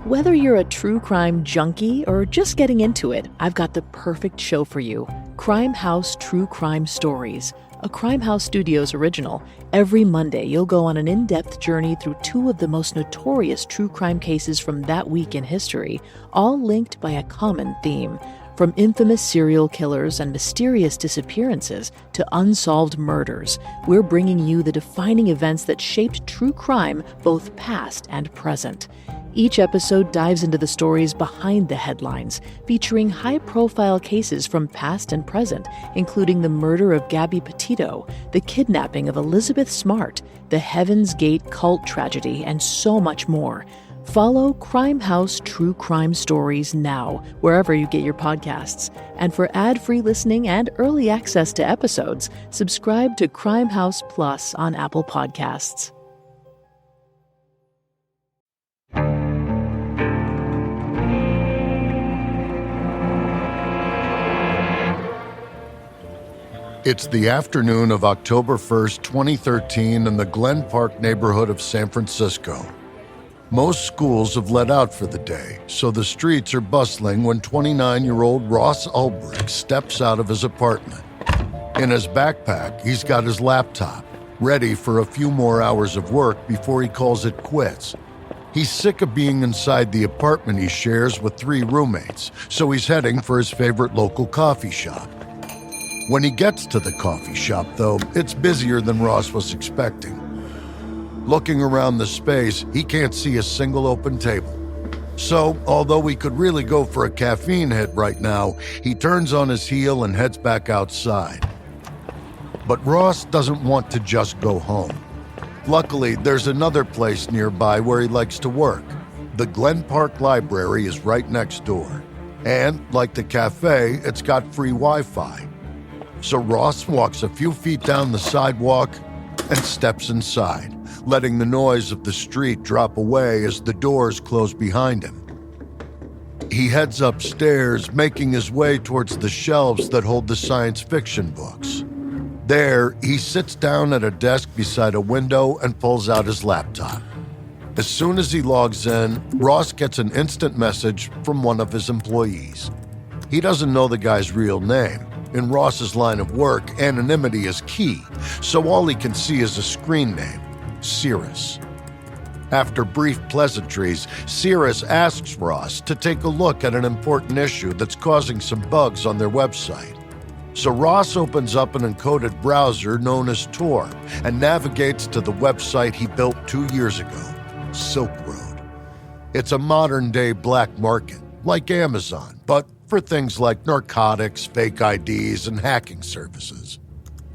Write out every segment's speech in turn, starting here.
Whether you're a true crime junkie or just getting into it, I've got the perfect show for you. Crime House True Crime Stories, a Crime House Studios original. Every Monday, you'll go on an in-depth journey through two of the most notorious true crime cases from that week in history, all linked by a common theme. From infamous serial killers and mysterious disappearances to unsolved murders, we're bringing you the defining events that shaped true crime, both past and present. Each episode dives into the stories behind the headlines, featuring high-profile cases from past and present, including the murder of Gabby Petito, the kidnapping of Elizabeth Smart, the Heaven's Gate cult tragedy, and so much more. Follow Crime House True Crime Stories now, wherever you get your podcasts. And for ad-free listening and early access to episodes, subscribe to Crime House Plus on Apple Podcasts. It's the afternoon of October 1st, 2013 in the Glen Park neighborhood of San Francisco. Most schools have let out for the day, so the streets are bustling when 29-year-old Ross Ulbricht steps out of his apartment. In his backpack, he's got his laptop, ready for a few more hours of work before he calls it quits. He's sick of being inside the apartment he shares with 3 roommates, so he's heading for his favorite local coffee shop. When he gets to the coffee shop, though, it's busier than Ross was expecting. Looking around the space, he can't see a single open table. So, although he could really go for a caffeine hit right now, he turns on his heel and heads back outside. But Ross doesn't want to just go home. Luckily, there's another place nearby where he likes to work. The Glen Park Library is right next door. And, like the cafe, it's got free Wi-Fi. So Ross walks a few feet down the sidewalk and steps inside, letting the noise of the street drop away as the doors close behind him. He heads upstairs, making his way towards the shelves that hold the science fiction books. There, he sits down at a desk beside a window and pulls out his laptop. As soon as he logs in, Ross gets an instant message from one of his employees. He doesn't know the guy's real name. In Ross's line of work, anonymity is key, so all he can see is a screen name, Cirrus. After brief pleasantries, Cirrus asks Ross to take a look at an important issue that's causing some bugs on their website. So Ross opens up an encoded browser known as Tor and navigates to the website he built 2 years ago, Silk Road. It's a modern-day black market, like Amazon, but for things like narcotics, fake IDs, and hacking services.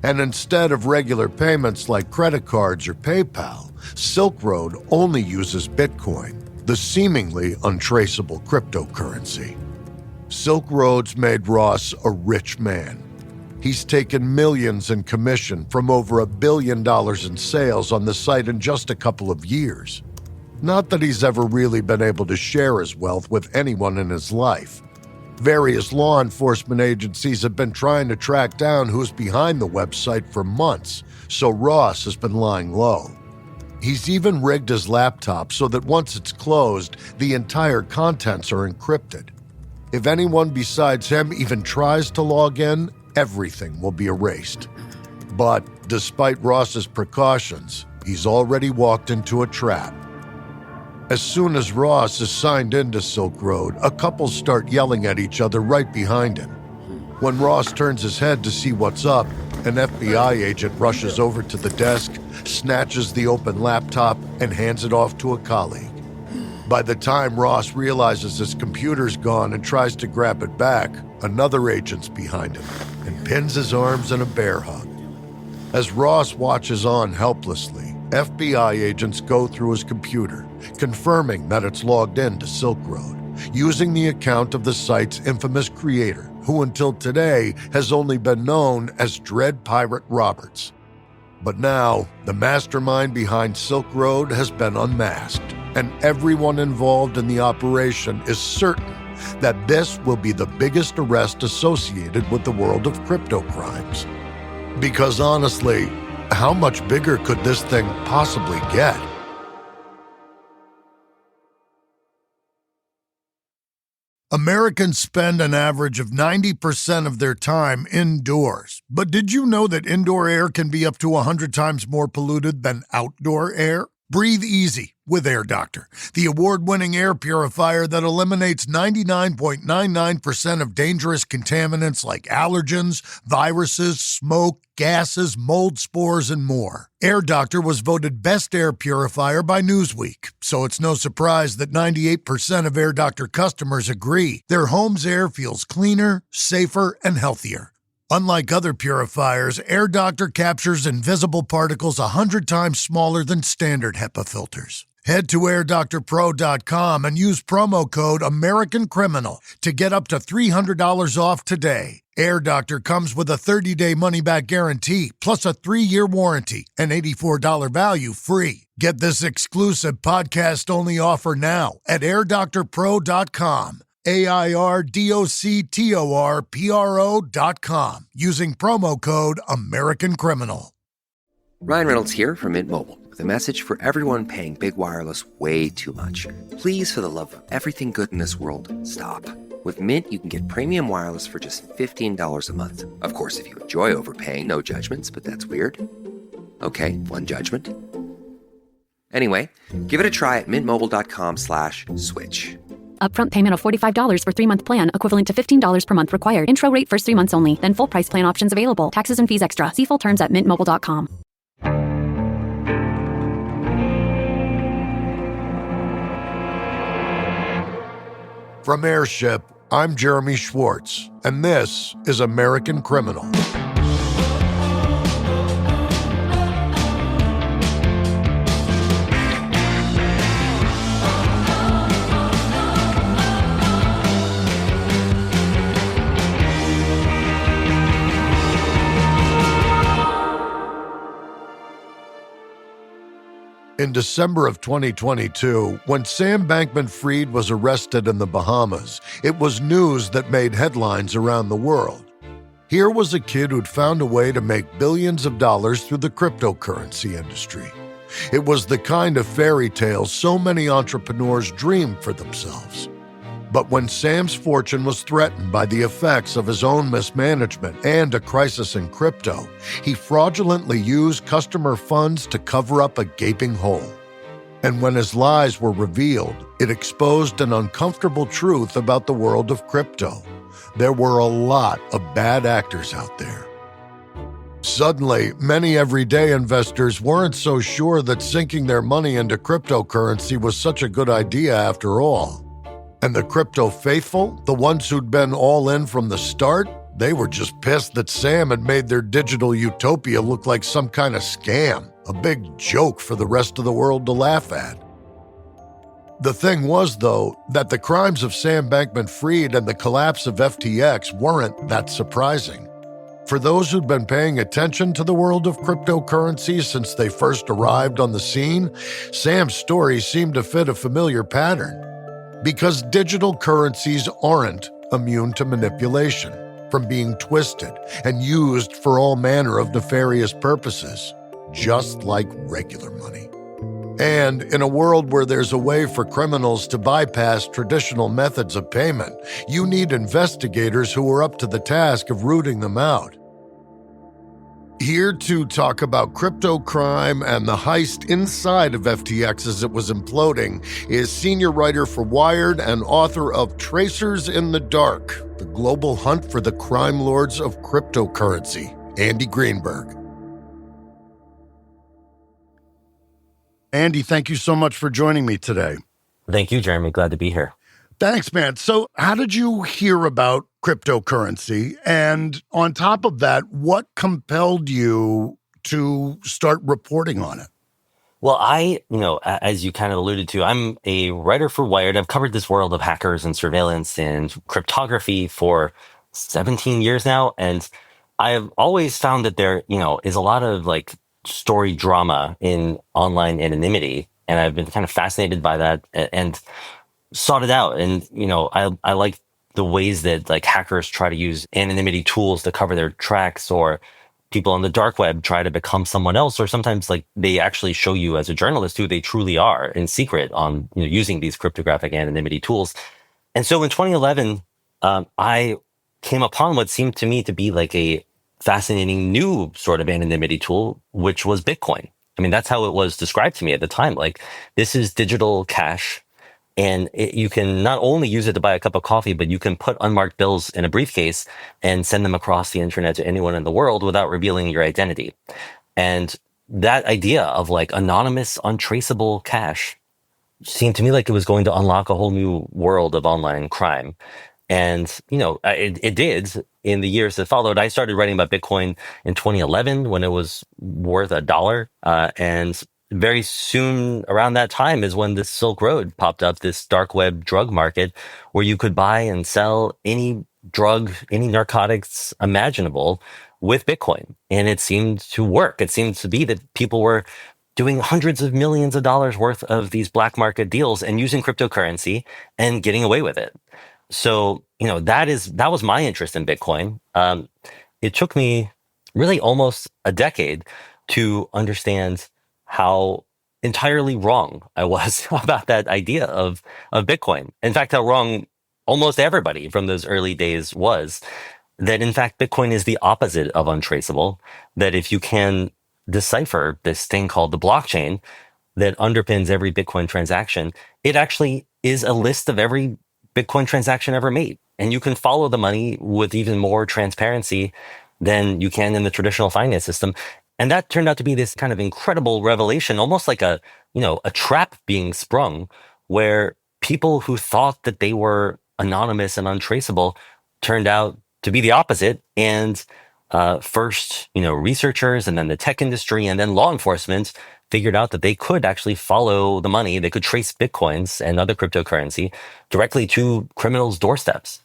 And instead of regular payments like credit cards or PayPal, Silk Road only uses Bitcoin, the seemingly untraceable cryptocurrency. Silk Road's made Ross a rich man. He's taken millions in commission from over $1 billion in sales on the site in just a couple of years. Not that he's ever really been able to share his wealth with anyone in his life. Various law enforcement agencies have been trying to track down who's behind the website for months, so Ross has been lying low. He's even rigged his laptop so that once it's closed, the entire contents are encrypted. If anyone besides him even tries to log in, everything will be erased. But despite Ross's precautions, he's already walked into a trap. As soon as Ross is signed into Silk Road, a couple start yelling at each other right behind him. When Ross turns his head to see what's up, an FBI agent rushes over to the desk, snatches the open laptop, and hands it off to a colleague. By the time Ross realizes his computer's gone and tries to grab it back, another agent's behind him and pins his arms in a bear hug. As Ross watches on helplessly, FBI agents go through his computer, confirming that it's logged in to Silk Road, using the account of the site's infamous creator, who until today has only been known as Dread Pirate Roberts. But now, the mastermind behind Silk Road has been unmasked, and everyone involved in the operation is certain that this will be the biggest arrest associated with the world of crypto crimes. Because honestly, how much bigger could this thing possibly get? Americans spend an average of 90% of their time indoors. But did you know that indoor air can be up to 100 times more polluted than outdoor air? Breathe easy with Air Doctor, the award-winning air purifier that eliminates 99.99% of dangerous contaminants like allergens, viruses, smoke, gases, mold spores, and more. Air Doctor was voted best air purifier by Newsweek, so it's no surprise that 98% of Air Doctor customers agree their home's air feels cleaner, safer, and healthier. Unlike other purifiers, Air Doctor captures invisible particles 100 times smaller than standard HEPA filters. Head to airdoctorpro.com and use promo code AmericanCriminal to get up to $300 off today. Air Doctor comes with a 30-day money-back guarantee, plus a 3-year warranty, and $84 value free. Get this exclusive podcast-only offer now at airdoctorpro.com. airdoctorpro.com using promo code American Criminal. Ryan Reynolds here from Mint Mobile with a message for everyone paying big wireless way too much. Please, for the love of everything good in this world, stop. With Mint, you can get premium wireless for just $15 a month. Of course, if you enjoy overpaying, no judgments, but that's weird. Okay, one judgment. Anyway, give it a try at mintmobile.com/switch. Upfront payment of $45 for 3-month plan, equivalent to $15 per month required. Intro rate first 3 months only, then full price plan options available. Taxes and fees extra. See full terms at mintmobile.com. From Airship, I'm Jeremy Schwartz, and this is American Criminal. In December of 2022, when Sam Bankman-Fried was arrested in the Bahamas, it was news that made headlines around the world. Here was a kid who'd found a way to make billions of dollars through the cryptocurrency industry. It was the kind of fairy tale so many entrepreneurs dreamed for themselves. But when Sam's fortune was threatened by the effects of his own mismanagement and a crisis in crypto, he fraudulently used customer funds to cover up a gaping hole. And when his lies were revealed, it exposed an uncomfortable truth about the world of crypto. There were a lot of bad actors out there. Suddenly, many everyday investors weren't so sure that sinking their money into cryptocurrency was such a good idea after all. And the crypto faithful, the ones who'd been all in from the start, they were just pissed that Sam had made their digital utopia look like some kind of scam, a big joke for the rest of the world to laugh at. The thing was, though, that the crimes of Sam Bankman-Fried and the collapse of FTX weren't that surprising. For those who'd been paying attention to the world of cryptocurrency since they first arrived on the scene, Sam's story seemed to fit a familiar pattern. Because digital currencies aren't immune to manipulation, from being twisted and used for all manner of nefarious purposes, just like regular money. And in a world where there's a way for criminals to bypass traditional methods of payment, you need investigators who are up to the task of rooting them out. Here to talk about crypto crime and the heist inside of FTX as it was imploding is senior writer for Wired and author of Tracers in the Dark, the global hunt for the crime lords of cryptocurrency, Andy Greenberg. Andy, thank you so much for joining me today. Thank you, Jeremy. Glad to be here. Thanks, man. So how did you hear about cryptocurrency? And on top of that, what compelled you to start reporting on it? Well, as you kind of alluded to, I'm a writer for Wired. I've covered this world of hackers and surveillance and cryptography for 17 years now. And I've always found that there, is a lot of story drama in online anonymity. And I've been kind of fascinated by that and sought it out. And, I like the ways that hackers try to use anonymity tools to cover their tracks, or people on the dark web try to become someone else, or sometimes they actually show you as a journalist who they truly are in secret on using these cryptographic anonymity tools. And so in 2011, I came upon what seemed to me to be like a fascinating new sort of anonymity tool, which was Bitcoin. I mean, that's how it was described to me at the time. Like, this is digital cash. And you can not only use it to buy a cup of coffee, but you can put unmarked bills in a briefcase and send them across the internet to anyone in the world without revealing your identity. And that idea of like anonymous, untraceable cash seemed to me like it was going to unlock a whole new world of online crime. And, it did in the years that followed. I started writing about Bitcoin in 2011 when it was worth $1. And very soon around that time is when this Silk Road popped up, this dark web drug market where you could buy and sell any drug, any narcotics imaginable with Bitcoin. And it seemed to work. It seemed to be that people were doing hundreds of millions of dollars worth of these black market deals and using cryptocurrency and getting away with it. So, that was my interest in Bitcoin. It took me really almost a decade to understand how entirely wrong I was about that idea of Bitcoin. In fact, how wrong almost everybody from those early days was. That in fact, Bitcoin is the opposite of untraceable. That if you can decipher this thing called the blockchain that underpins every Bitcoin transaction, it actually is a list of every Bitcoin transaction ever made. And you can follow the money with even more transparency than you can in the traditional finance system. And that turned out to be this kind of incredible revelation, almost like a trap being sprung where people who thought that they were anonymous and untraceable turned out to be the opposite. And first, researchers and then the tech industry and then law enforcement figured out that they could actually follow the money. They could trace Bitcoins and other cryptocurrency directly to criminals' doorsteps.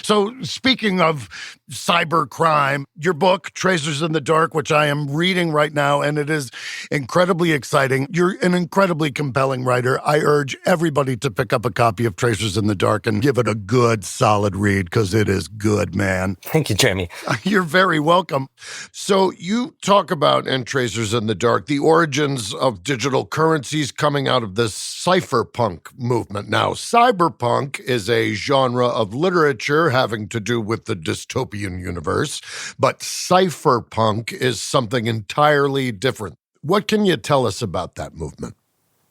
So speaking of cyber crime, your book, Tracers in the Dark, which I am reading right now, and it is incredibly exciting. You're an incredibly compelling writer. I urge everybody to pick up a copy of Tracers in the Dark and give it a good, solid read, because it is good, man. Thank you, Jeremy. You're very welcome. So you talk about in Tracers in the Dark the origins of digital currencies coming out of the cypherpunk movement. Now, cyberpunk is a genre of literature having to do with the dystopian universe, but cypherpunk is something entirely different. What can you tell us about that movement?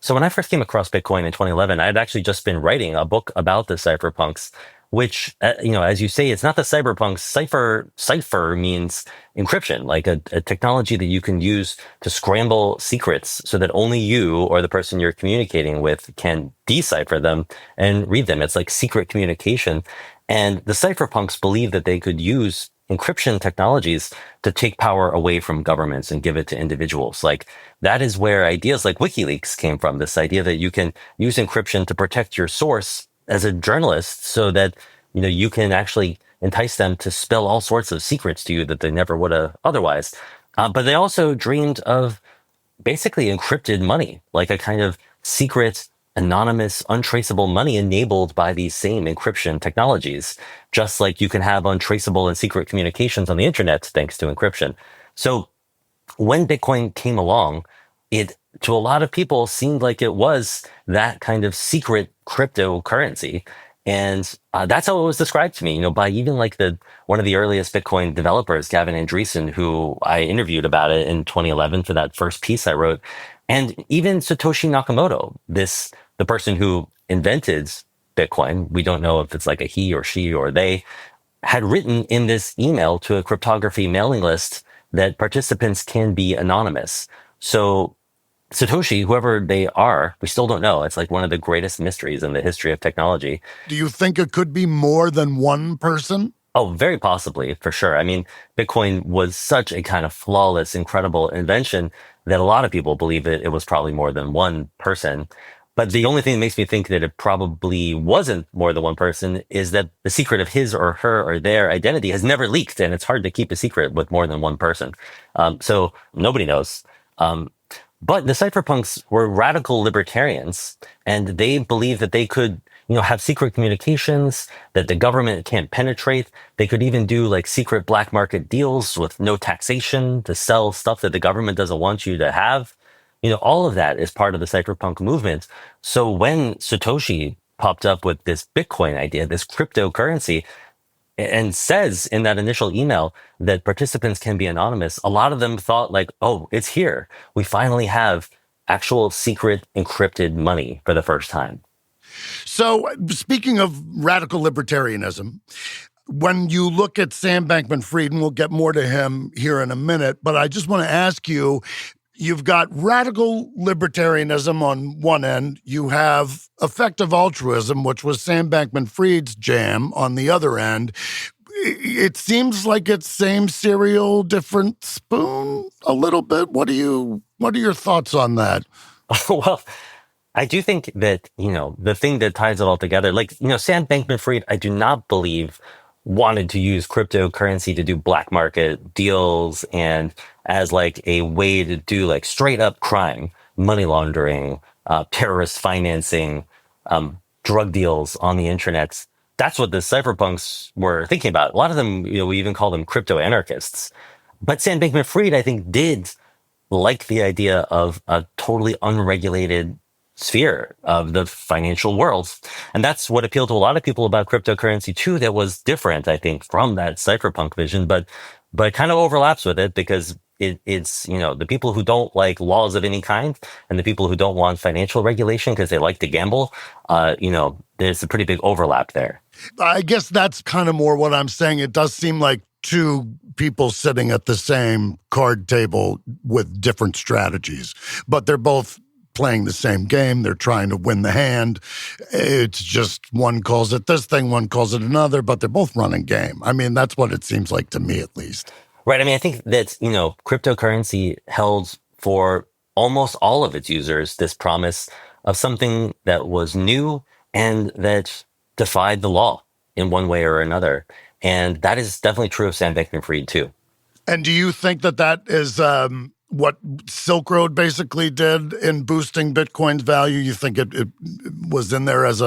So when I first came across Bitcoin in 2011, I had actually just been writing a book about the cypherpunks, which, as you say, it's not the cyberpunks. Cipher means encryption, like a technology that you can use to scramble secrets so that only you or the person you're communicating with can decipher them and read them. It's like secret communication. And the cypherpunks believe that they could use encryption technologies to take power away from governments and give it to individuals. Like, that is where ideas like WikiLeaks came from, this idea that you can use encryption to protect your source as a journalist so that, you can actually entice them to spill all sorts of secrets to you that they never would have otherwise. But they also dreamed of basically encrypted money, like a kind of secret, anonymous, untraceable money enabled by these same encryption technologies, just like you can have untraceable and secret communications on the internet thanks to encryption. So when Bitcoin came along, it, to a lot of people, seemed like it was that kind of secret cryptocurrency. And that's how it was described to me, by even like one of the earliest Bitcoin developers, Gavin Andreessen, who I interviewed about it in 2011 for that first piece I wrote. And even Satoshi Nakamoto, the person who invented Bitcoin, we don't know if it's like a he or she or they, had written in this email to a cryptography mailing list that participants can be anonymous. So Satoshi, whoever they are, we still don't know. It's like one of the greatest mysteries in the history of technology. Do you think it could be more than one person? Oh, very possibly, for sure. I mean, Bitcoin was such a kind of flawless, incredible invention that a lot of people believe that it was probably more than one person. But the only thing that makes me think that it probably wasn't more than one person is that the secret of his or her or their identity has never leaked, and it's hard to keep a secret with more than one person. So nobody knows. But the cypherpunks were radical libertarians, and they believed that they could, have secret communications that the government can't penetrate. They could even do like secret black market deals with no taxation to sell stuff that the government doesn't want you to have. All of that is part of the cypherpunk movement. So when Satoshi popped up with this Bitcoin idea, this cryptocurrency, and says in that initial email that participants can be anonymous, a lot of them thought like, oh, it's here. We finally have actual secret encrypted money for the first time. So speaking of radical libertarianism, when you look at Sam Bankman-Fried, and we'll get more to him here in a minute, but I just want to ask you, you've got radical libertarianism on one end. You have effective altruism, which was Sam Bankman-Fried's jam, on the other end. It seems like it's same cereal, different spoon a little bit. What are your thoughts on that? Well, I do think that, the thing that ties it all together, like, Sam Bankman-Fried, I do not believe wanted to use cryptocurrency to do black market deals and as like a way to do like straight up crime, money laundering, terrorist financing, drug deals on the internet. That's what the cypherpunks were thinking about. A lot of them, we even call them crypto anarchists. But Sam Bankman-Fried, I think, did like the idea of a totally unregulated sphere of the financial world. And that's what appealed to a lot of people about cryptocurrency too, that was different, I think, from that cypherpunk vision, but it kind of overlaps with it because it's, the people who don't like laws of any kind and the people who don't want financial regulation because they like to gamble, there's a pretty big overlap there. I guess that's kind of more what I'm saying. It does seem like two people sitting at the same card table with different strategies, but they're both playing the same game. They're trying to win the hand. It's just one calls it this thing, one calls it another, but they're both running game. I mean, that's what it seems like to me, at least. Right. I mean, I think that, cryptocurrency held for almost all of its users this promise of something that was new and that defied the law in one way or another. And that is definitely true of Sam Bankman-Fried, too. And do you think that is what Silk Road basically did in boosting Bitcoin's value? You think it was in there as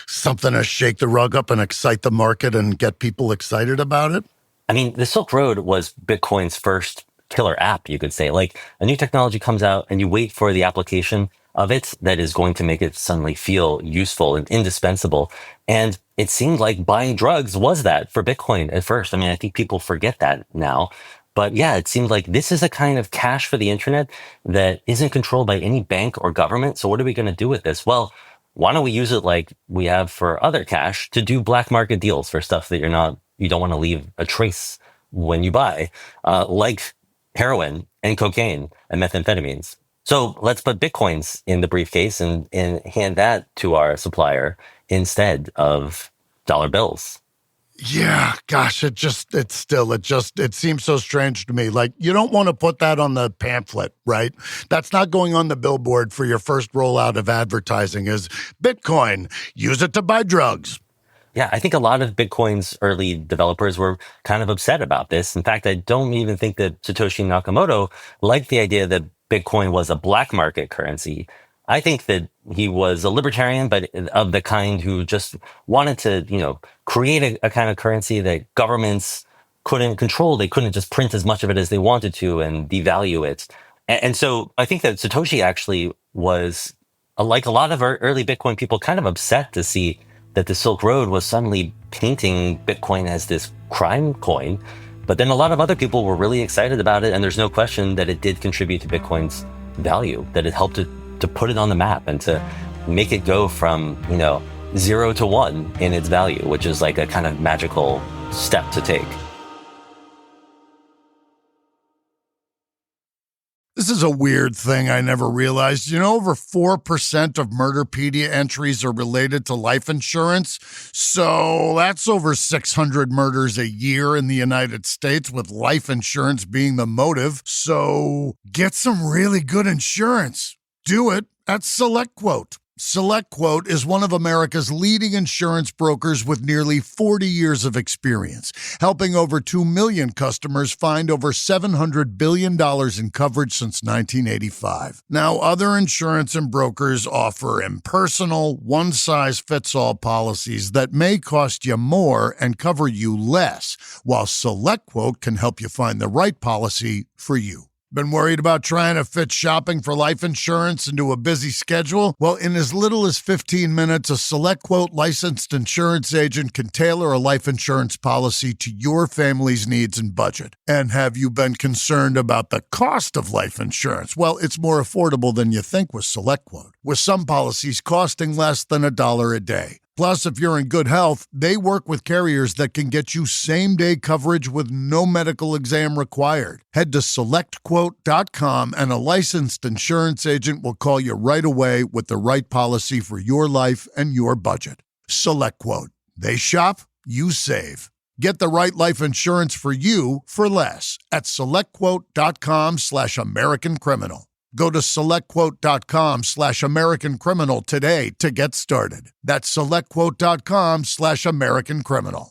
something to shake the rug up and excite the market and get people excited about it? I mean, the Silk Road was Bitcoin's first killer app, you could say. Like, a new technology comes out and you wait for the application of it that is going to make it suddenly feel useful and indispensable. And it seemed like buying drugs was that for Bitcoin at first. I mean, I think people forget that now. But yeah, it seemed like this is a kind of cash for the internet that isn't controlled by any bank or government. So what are we going to do with this? Well, why don't we use it like we have for other cash to do black market deals for stuff that you don't want to leave a trace when you buy, like heroin and cocaine and methamphetamines. So let's put Bitcoins in the briefcase and hand that to our supplier instead of dollar bills. Yeah, gosh, it seems so strange to me. Like, you don't want to put that on the pamphlet, right? That's not going on the billboard for your first rollout of advertising is Bitcoin, use it to buy drugs. Yeah, I think a lot of Bitcoin's early developers were kind of upset about this. In fact, I don't even think that Satoshi Nakamoto liked the idea that Bitcoin was a black market currency. I think that he was a libertarian, but of the kind who just wanted to, create a kind of currency that governments couldn't control. They couldn't just print as much of it as they wanted to and devalue it. And so I think that Satoshi actually was, like a lot of early Bitcoin people, kind of upset to see that the Silk Road was suddenly painting Bitcoin as this crime coin. But then a lot of other people were really excited about it. And there's no question that it did contribute to Bitcoin's value, that it helped to put it on the map and to make it go from, 0 to 1 in its value, which is like a kind of magical step to take. This is a weird thing I never realized. Over 4% of Murderpedia entries are related to life insurance. So that's over 600 murders a year in the United States, with life insurance being the motive. So get some really good insurance. Do it at SelectQuote. SelectQuote is one of America's leading insurance brokers with nearly 40 years of experience, helping over 2 million customers find over $700 billion in coverage since 1985. Now, other insurance and brokers offer impersonal, one-size-fits-all policies that may cost you more and cover you less, while SelectQuote can help you find the right policy for you. Been worried about trying to fit shopping for life insurance into a busy schedule? Well, in as little as 15 minutes, a SelectQuote licensed insurance agent can tailor a life insurance policy to your family's needs and budget. And have you been concerned about the cost of life insurance? Well, it's more affordable than you think with SelectQuote, with some policies costing less than $1 a day. Plus, if you're in good health, they work with carriers that can get you same-day coverage with no medical exam required. Head to SelectQuote.com and a licensed insurance agent will call you right away with the right policy for your life and your budget. SelectQuote. They shop, you save. Get the right life insurance for you for less at SelectQuote.com/American Criminal. Go to SelectQuote.com/American Criminal today to get started. That's SelectQuote.com/American Criminal.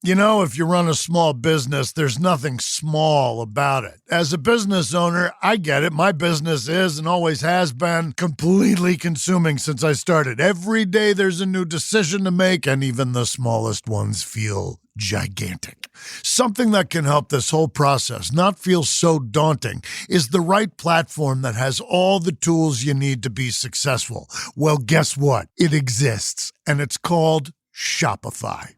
You know, if you run a small business, there's nothing small about it. As a business owner, I get it. My business is and always has been completely consuming since I started. Every day there's a new decision to make, and even the smallest ones feel gigantic. Something that can help this whole process not feel so daunting is the right platform that has all the tools you need to be successful. Well, guess what? It exists, and it's called Shopify.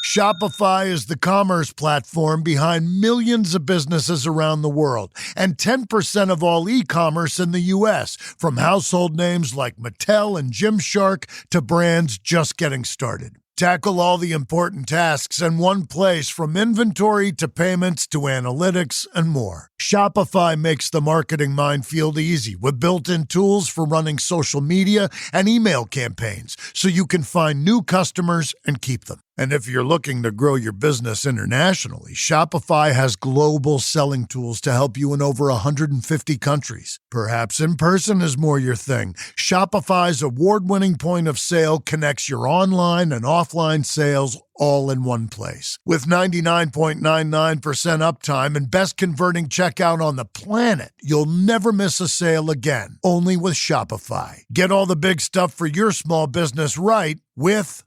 Shopify is the commerce platform behind millions of businesses around the world and 10% of all e-commerce in the U.S., from household names like Mattel and Gymshark to brands just getting started. Tackle all the important tasks in one place, from inventory to payments to analytics and more. Shopify makes the marketing minefield easy with built-in tools for running social media and email campaigns so you can find new customers and keep them. And if you're looking to grow your business internationally, Shopify has global selling tools to help you in over 150 countries. Perhaps in person is more your thing. Shopify's award-winning point of sale connects your online and offline sales all in one place. With 99.99% uptime and best converting checkout on the planet, you'll never miss a sale again. Only with Shopify. Get all the big stuff for your small business right with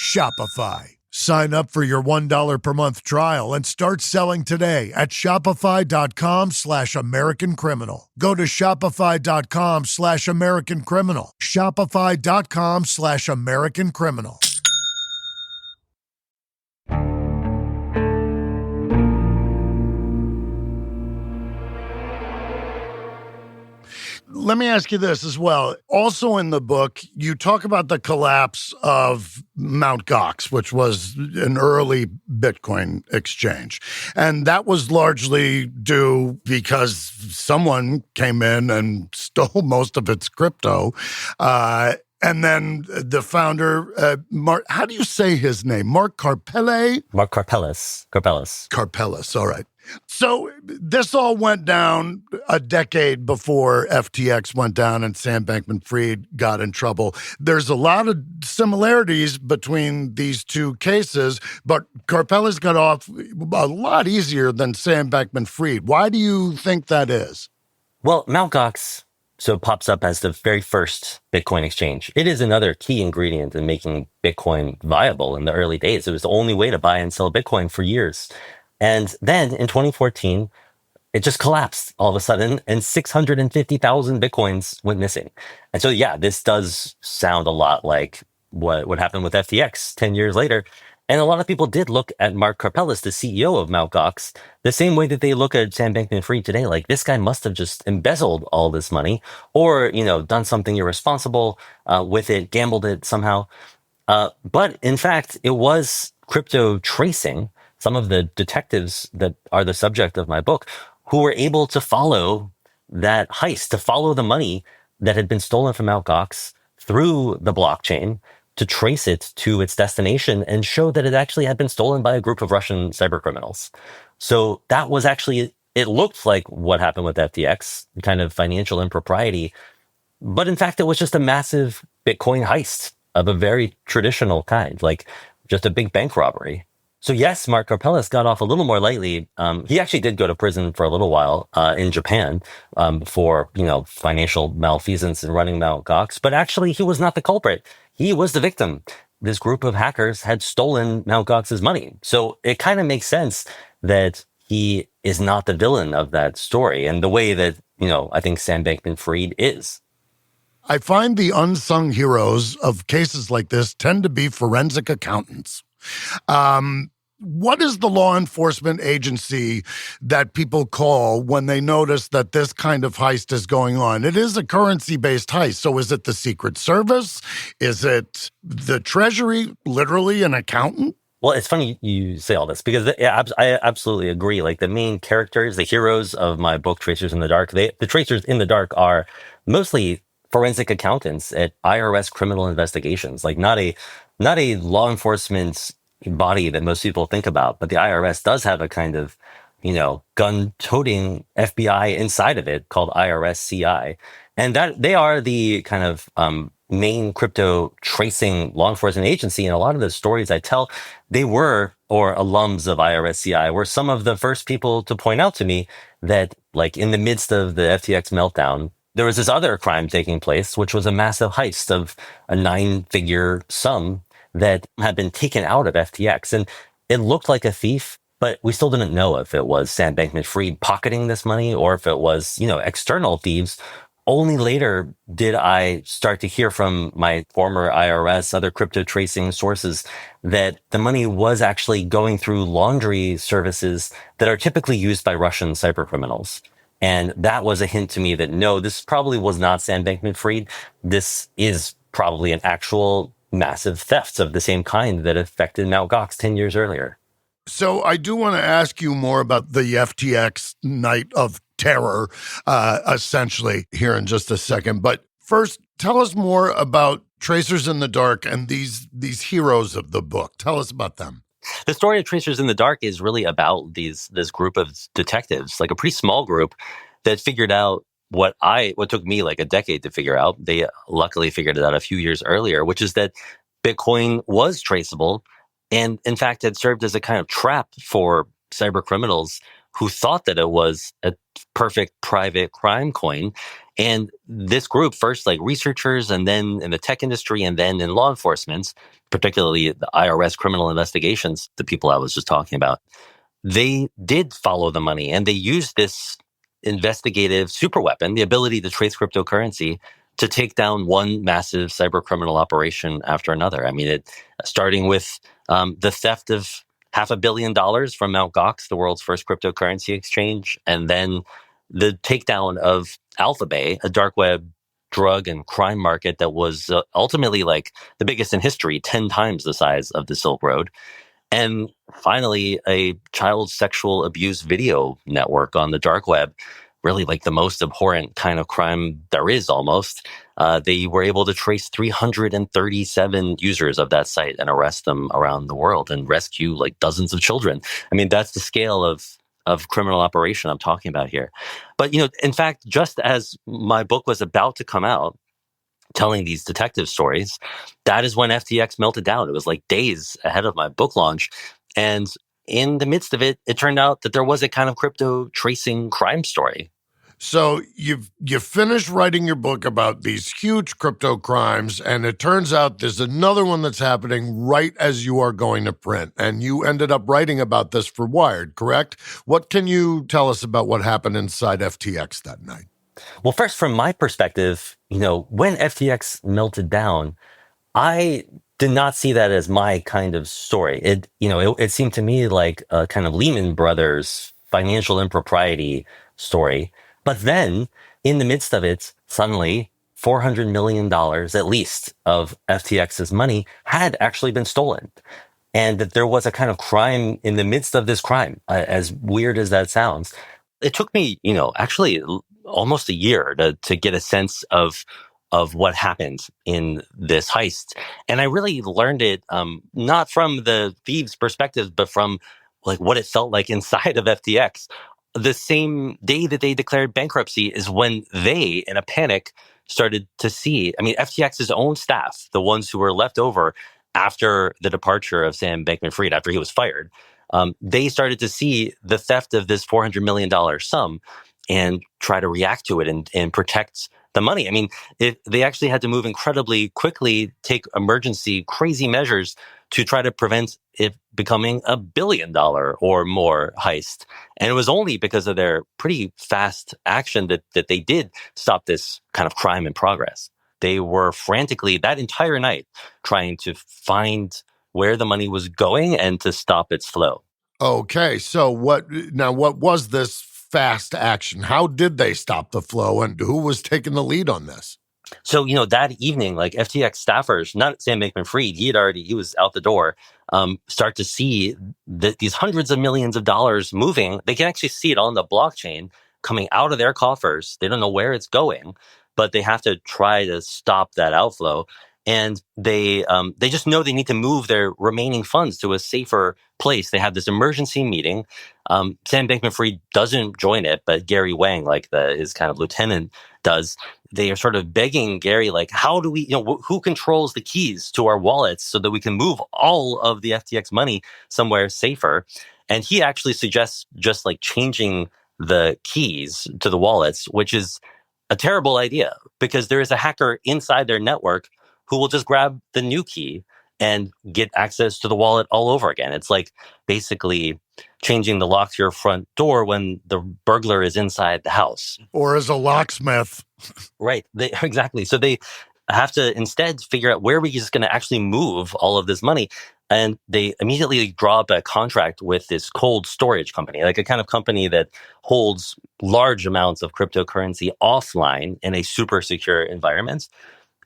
Shopify. Sign up for your $1 per month trial and start selling today at shopify.com/American Criminal. Go to shopify.com/American Criminal. Shopify.com/American Criminal. Let me ask you this as well. Also in the book, you talk about the collapse of Mt. Gox, which was an early Bitcoin exchange. And that was largely due because someone came in and stole most of its crypto. And then the founder, Mark, how do you say his name? Mark Karpelès? Mark Karpelès. Karpelès, all right. So this all went down a decade before FTX went down and Sam Bankman-Fried got in trouble. There's a lot of similarities between these two cases, but Karpelès got off a lot easier than Sam Bankman-Fried. Why do you think that is? Well, Mt. Gox pops up as the very first Bitcoin exchange. It is another key ingredient in making Bitcoin viable in the early days. It was the only way to buy and sell Bitcoin for years. And then in 2014, it just collapsed all of a sudden, and 650,000 Bitcoins went missing. And so, yeah, this does sound a lot like what happened with FTX 10 years later. And a lot of people did look at Mark Karpelès, the CEO of Mt. Gox, the same way that they look at Sam Bankman-Fried today. Like, this guy must have just embezzled all this money or, done something irresponsible with it, gambled it somehow. But in fact, it was crypto tracing, some of the detectives that are the subject of my book, who were able to follow that heist, to follow the money that had been stolen from Mt. Gox through the blockchain, to trace it to its destination and show that it actually had been stolen by a group of Russian cybercriminals. So that was actually, it looked like what happened with FTX, kind of financial impropriety. But in fact, it was just a massive Bitcoin heist of a very traditional kind, like just a big bank robbery. So yes, Mark Karpelès got off a little more lightly. He actually did go to prison for a little while in Japan for financial malfeasance and running Mt. Gox. But actually, he was not the culprit. He was the victim. This group of hackers had stolen Mt. Gox's money. So it kind of makes sense that he is not the villain of that story, and the way that, I think Sam Bankman-Fried is. I find the unsung heroes of cases like this tend to be forensic accountants. What is the law enforcement agency that people call when they notice that this kind of heist is going on? It is a currency-based heist. So is it the Secret Service? Is it the Treasury, literally an accountant? Well, it's funny you say all this because I absolutely agree. Like the main characters, the heroes of my book, Tracers in the Dark, the Tracers in the Dark are mostly forensic accountants at IRS criminal investigations. Like not a law enforcement body that most people think about, but the IRS does have a kind of, gun-toting FBI inside of it called IRS CI. And that they are the kind of main crypto tracing law enforcement agency. And a lot of the stories I tell, they were, or alums of IRS-CI, were some of the first people to point out to me that, like, in the midst of the FTX meltdown, there was this other crime taking place, which was a massive heist of a 9-figure sum that had been taken out of FTX. And it looked like a thief, but we still didn't know if it was Sam Bankman-Fried pocketing this money or if it was, external thieves. Only later did I start to hear from my former IRS, other crypto tracing sources, that the money was actually going through laundry services that are typically used by Russian cybercriminals. And that was a hint to me that no, this probably was not Sam Bankman-Fried. This is probably an actual massive theft of the same kind that affected Mt. Gox 10 years earlier. So I do want to ask you more about the FTX night of terror, essentially, here in just a second. But first, tell us more about Tracers in the Dark and these heroes of the book. Tell us about them. The story of Tracers in the Dark is really about this group of detectives, like a pretty small group that figured out what took me like a decade to figure out. They luckily figured it out a few years earlier, which is that Bitcoin was traceable and, in fact, had served as a kind of trap for cyber criminals who thought that it was a perfect private crime coin. And this group, first like researchers, and then in the tech industry, and then in law enforcement, particularly the IRS criminal investigations, the people I was just talking about, they did follow the money and they used this investigative superweapon, the ability to trace cryptocurrency, to take down one massive cyber criminal operation after another. I mean, starting with the theft of $500 million from Mt. Gox, the world's first cryptocurrency exchange, and then the takedown of Alphabay, a dark web drug and crime market that was ultimately like the biggest in history, 10 times the size of the Silk Road. And finally, a child sexual abuse video network on the dark web, really like the most abhorrent kind of crime there is almost. They were able to trace 337 users of that site and arrest them around the world and rescue like dozens of children. I mean, that's the scale of criminal operation I'm talking about here. But, in fact, just as my book was about to come out, telling these detective stories, that is when FTX melted down. It was like days ahead of my book launch. And in the midst of it, it turned out that there was a kind of crypto tracing crime story. So you've finished writing your book about these huge crypto crimes, and it turns out there's another one that's happening right as you are going to print. And you ended up writing about this for Wired, correct? What can you tell us about what happened inside FTX that night? Well, first, from my perspective, when FTX melted down, I did not see that as my kind of story. It seemed to me like a kind of Lehman Brothers financial impropriety story. But then, in the midst of it, suddenly $400 million at least of FTX's money had actually been stolen. And that there was a kind of crime in the midst of this crime, as weird as that sounds. It took me, actually almost a year to get a sense of what happened in this heist. And I really learned it not from the thieves' perspective, but from like what it felt like inside of FTX. The same day that they declared bankruptcy is when they, in a panic, started to see, FTX's own staff, the ones who were left over after the departure of Sam Bankman-Fried, after he was fired, they started to see the theft of this $400 million sum and try to react to it and protect the money. They actually had to move incredibly quickly, take emergency, crazy measures to try to prevent it becoming a $1 billion or more heist. And it was only because of their pretty fast action that they did stop this kind of crime in progress. They were frantically that entire night trying to find where the money was going and to stop its flow. Okay, so what was this fast action? How did they stop the flow, and who was taking the lead on this? So, that evening, like FTX staffers, not Sam Bankman-Fried, he was out the door, start to see these hundreds of millions of dollars moving. They can actually see it on the blockchain coming out of their coffers. They don't know where it's going, but they have to try to stop that outflow. And they just know they need to move their remaining funds to a safer place. They have this emergency meeting. Sam Bankman-Fried doesn't join it, but Gary Wang, like his kind of lieutenant, does. They are sort of begging Gary, like, how do we, who controls the keys to our wallets so that we can move all of the FTX money somewhere safer? And he actually suggests just like changing the keys to the wallets, which is a terrible idea because there is a hacker inside their network who will just grab the new key and get access to the wallet all over again. It's like basically changing the lock to your front door when the burglar is inside the house. Or as a locksmith. Right. Exactly. So they have to instead figure out where we're just going to actually move all of this money. And they immediately draw up a contract with this cold storage company, like a kind of company that holds large amounts of cryptocurrency offline in a super secure environment.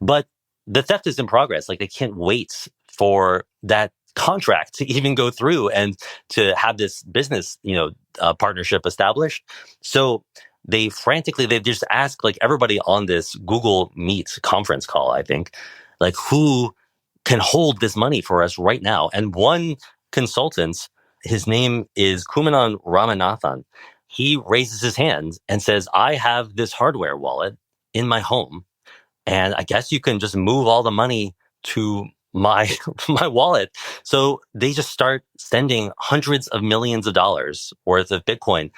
But the theft is in progress. Like they can't wait for that contract to even go through and to have this business, partnership established. So they just ask like everybody on this Google Meet conference call, I think, like who can hold this money for us right now. And one consultant, his name is Kumanan Ramanathan. He raises his hand and says, I have this hardware wallet in my home. And I guess you can just move all the money to my wallet. So they just start sending hundreds of millions of dollars worth of Bitcoin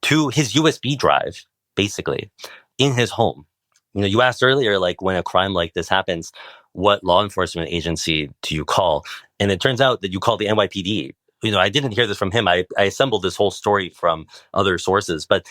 to his USB drive, basically, in his home. You asked earlier, like when a crime like this happens, what law enforcement agency do you call? And it turns out that you call the NYPD. I didn't hear this from him. I assembled this whole story from other sources, but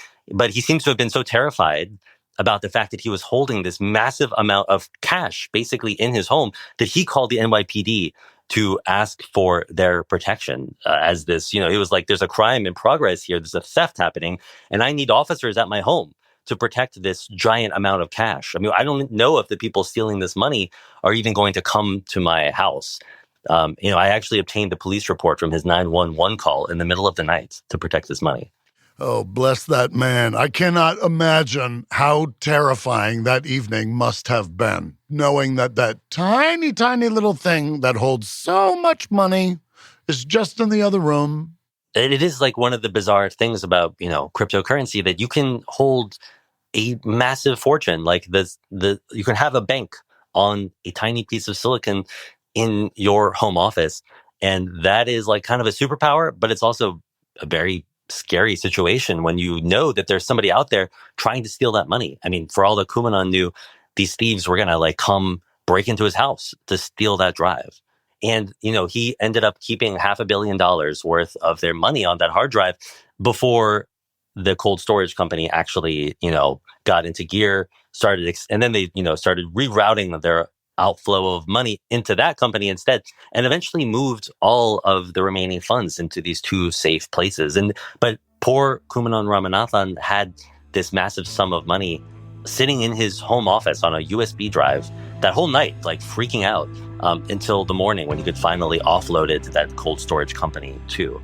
he seems to have been so terrified about the fact that he was holding this massive amount of cash basically in his home that he called the NYPD to ask for their protection as this, he was like, there's a crime in progress here. There's a theft happening and I need officers at my home to protect this giant amount of cash. I mean, I don't know if the people stealing this money are even going to come to my house. I actually obtained the police report from his 911 call in the middle of the night to protect this money. Oh, bless that man. I cannot imagine how terrifying that evening must have been, knowing that tiny, tiny little thing that holds so much money is just in the other room. It is like one of the bizarre things about, cryptocurrency that you can hold a massive fortune. Like you can have a bank on a tiny piece of silicon in your home office. And that is like kind of a superpower, but it's also a very scary situation when you know that there's somebody out there trying to steal that money. I mean, for all that Kumanan knew, these thieves were going to come break into his house to steal that drive. And, he ended up keeping $500 million worth of their money on that hard drive before the cold storage company actually, got into gear, and then they, started rerouting their outflow of money into that company instead, and eventually moved all of the remaining funds into these two safe places. But poor Kumanan Ramanathan had this massive sum of money sitting in his home office on a USB drive that whole night, like freaking out until the morning when he could finally offload it to that cold storage company too.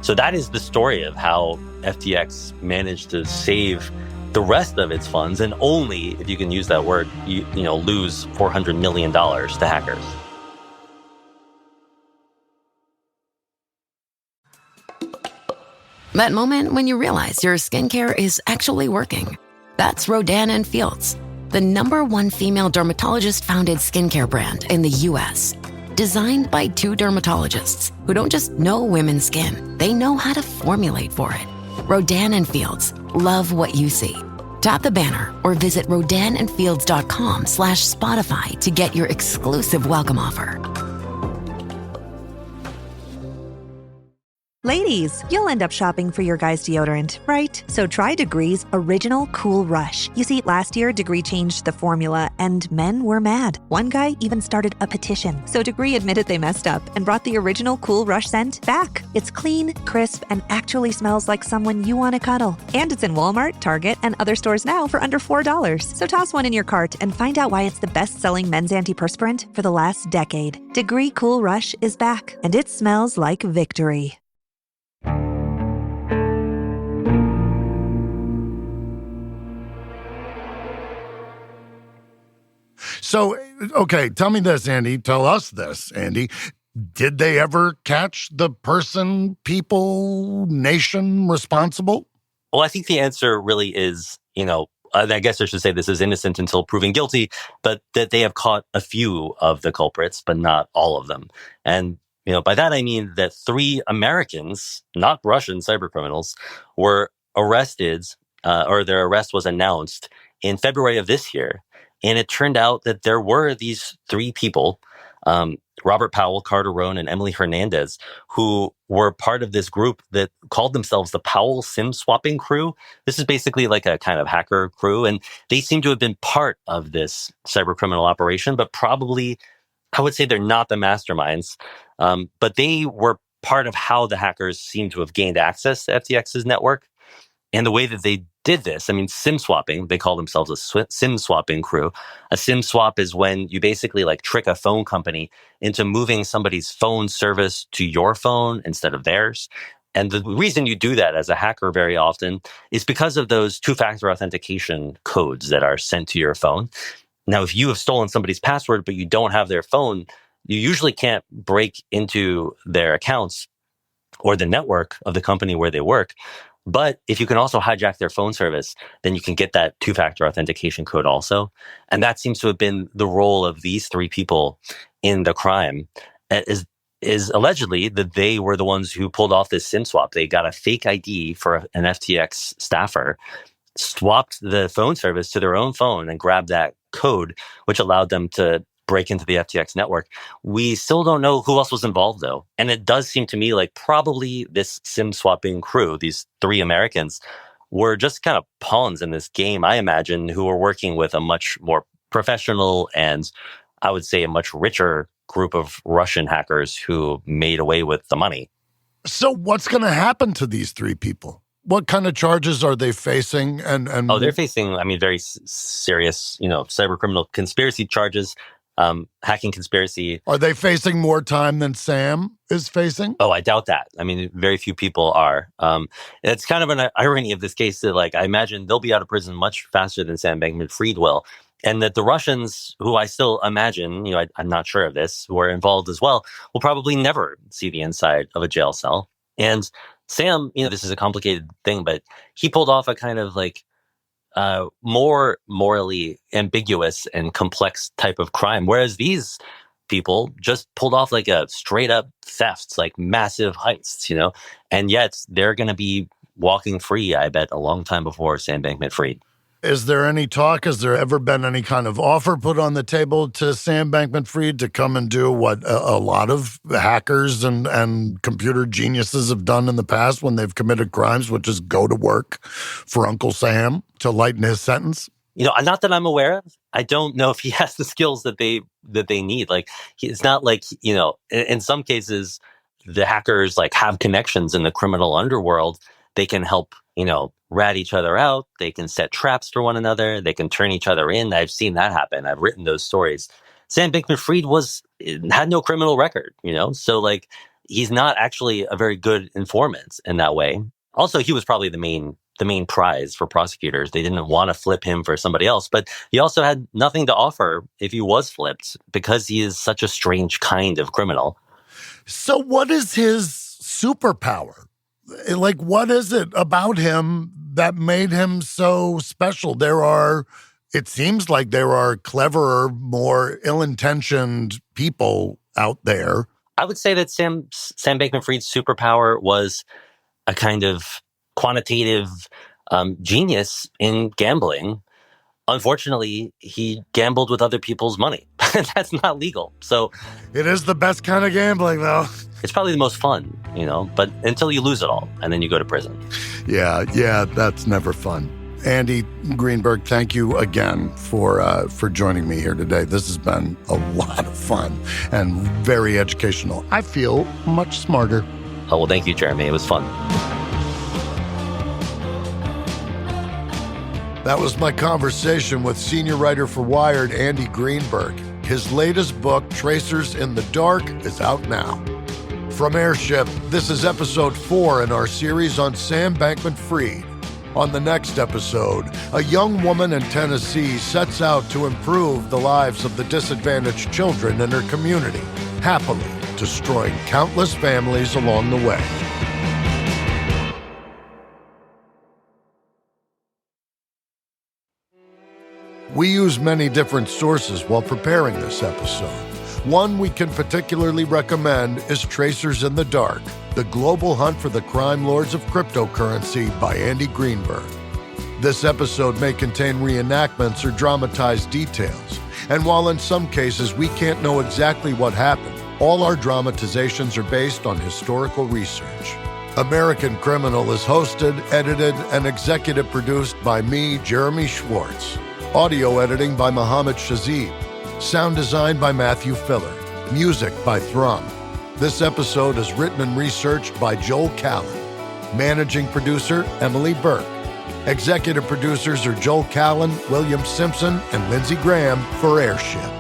So that is the story of how FTX managed to save the rest of its funds, and only, if you can use that word, lose $400 million to hackers. That moment when you realize your skincare is actually working. That's Rodan & Fields, the #1 female dermatologist-founded skincare brand in the U.S. Designed by 2 dermatologists who don't just know women's skin, they know how to formulate for it. Rodan & Fields, love what you see. Tap the banner or visit rodanandfields.com/Spotify to get your exclusive welcome offer. Ladies, you'll end up shopping for your guy's deodorant, right? So try Degree's Original Cool Rush. You see, last year, Degree changed the formula, and men were mad. One guy even started a petition. So Degree admitted they messed up and brought the Original Cool Rush scent back. It's clean, crisp, and actually smells like someone you want to cuddle. And it's in Walmart, Target, and other stores now for under $4. So toss one in your cart and find out why it's the best-selling men's antiperspirant for the last decade. Degree Cool Rush is back, and it smells like victory. So, okay, tell me this, Andy. Tell us this, Andy. Did they ever catch the person, people, nation responsible? Well, I think the answer really is, I guess I should say this is innocent until proven guilty, but that they have caught a few of the culprits, but not all of them. And, by that I mean that 3 Americans, not Russian cybercriminals, were arrested, or their arrest was announced in February of this year. And it turned out that there were these 3 people, Robert Powell, Carter Rohn, and Emily Hernandez, who were part of this group that called themselves the Powell SIM swapping crew. This is basically like a kind of hacker crew, and they seem to have been part of this cybercriminal operation, but probably, I would say they're not the masterminds, but they were part of how the hackers seem to have gained access to FTX's network. And the way that they did this, SIM swapping, they call themselves a SIM swapping crew. A SIM swap is when you basically trick a phone company into moving somebody's phone service to your phone instead of theirs. And the reason you do that as a hacker very often is because of those 2-factor authentication codes that are sent to your phone. Now, if you have stolen somebody's password, but you don't have their phone, you usually can't break into their accounts or the network of the company where they work. But if you can also hijack their phone service, then you can get that 2-factor authentication code also. And that seems to have been the role of these 3 people in the crime, is allegedly that they were the ones who pulled off this SIM swap. They got a fake ID for an FTX staffer, swapped the phone service to their own phone and grabbed that code, which allowed them to break into the FTX network. We still don't know who else was involved, though. And it does seem to me like probably this SIM swapping crew, these 3 Americans, were just kind of pawns in this game, I imagine, who were working with a much more professional and I would say a much richer group of Russian hackers who made away with the money. So what's going to happen to these 3 people? What kind of charges are they facing? And they're facing, very serious, cybercriminal conspiracy charges. Hacking conspiracy. Are they facing more time than Sam is facing? Oh, I doubt that. Very few people are. It's kind of an irony of this case that, I imagine they'll be out of prison much faster than Sam Bankman-Fried will. And that the Russians, who I still imagine, I'm not sure of this, who are involved as well, will probably never see the inside of a jail cell. And Sam, this is a complicated thing, but he pulled off a kind of more morally ambiguous and complex type of crime. Whereas these people just pulled off a straight up thefts, massive heists, and yet they're going to be walking free, I bet, a long time before Sam Bankman-Fried. Is there any talk? Has there ever been any kind of offer put on the table to Sam Bankman-Fried to come and do what a lot of hackers and computer geniuses have done in the past when they've committed crimes, which is go to work for Uncle Sam to lighten his sentence? Not that I'm aware of. I don't know if he has the skills that they need. It's not in some cases, the hackers have connections in the criminal underworld. They can help, rat each other out. They can set traps for one another. They can turn each other in. I've seen that happen. I've written those stories. Sam Bankman-Fried had no criminal record, so he's not actually a very good informant in that way. Also, he was probably the main prize for prosecutors. They didn't want to flip him for somebody else, but he also had nothing to offer if he was flipped because he is such a strange kind of criminal. So what is his superpower? What is it about him that made him so special? It seems like there are cleverer, more ill-intentioned people out there. I would say that Sam Bankman-Fried's superpower was a kind of quantitative genius in gambling. Unfortunately, he gambled with other people's money. That's not legal. So it is the best kind of gambling, though. It's probably the most fun. but until you lose it all, and then you go to prison. Yeah, that's never fun. Andy Greenberg, thank you again for joining me here today. This has been a lot of fun and very educational. I feel much smarter. Oh, well, thank you, Jeremy. It was fun. That was my conversation with senior writer for Wired, Andy Greenberg. His latest book, Tracers in the Dark, is out now. From Airship, this is episode 4 in our series on Sam Bankman-Fried. On the next episode, a young woman in Tennessee sets out to improve the lives of the disadvantaged children in her community, happily destroying countless families along the way. We use many different sources while preparing this episode. One we can particularly recommend is Tracers in the Dark, The Global Hunt for the Crime Lords of Cryptocurrency by Andy Greenberg. This episode may contain reenactments or dramatized details, and while in some cases we can't know exactly what happened, all our dramatizations are based on historical research. American Criminal is hosted, edited, and executive produced by me, Jeremy Schwartz. Audio editing by Mohammed Shazib. Sound design by Matthew Filler. Music by Thrum. This episode is written and researched by Joel Callan. Managing producer, Emily Burke. Executive producers are Joel Callan, William Simpson, and Lindsey Graham for Airship.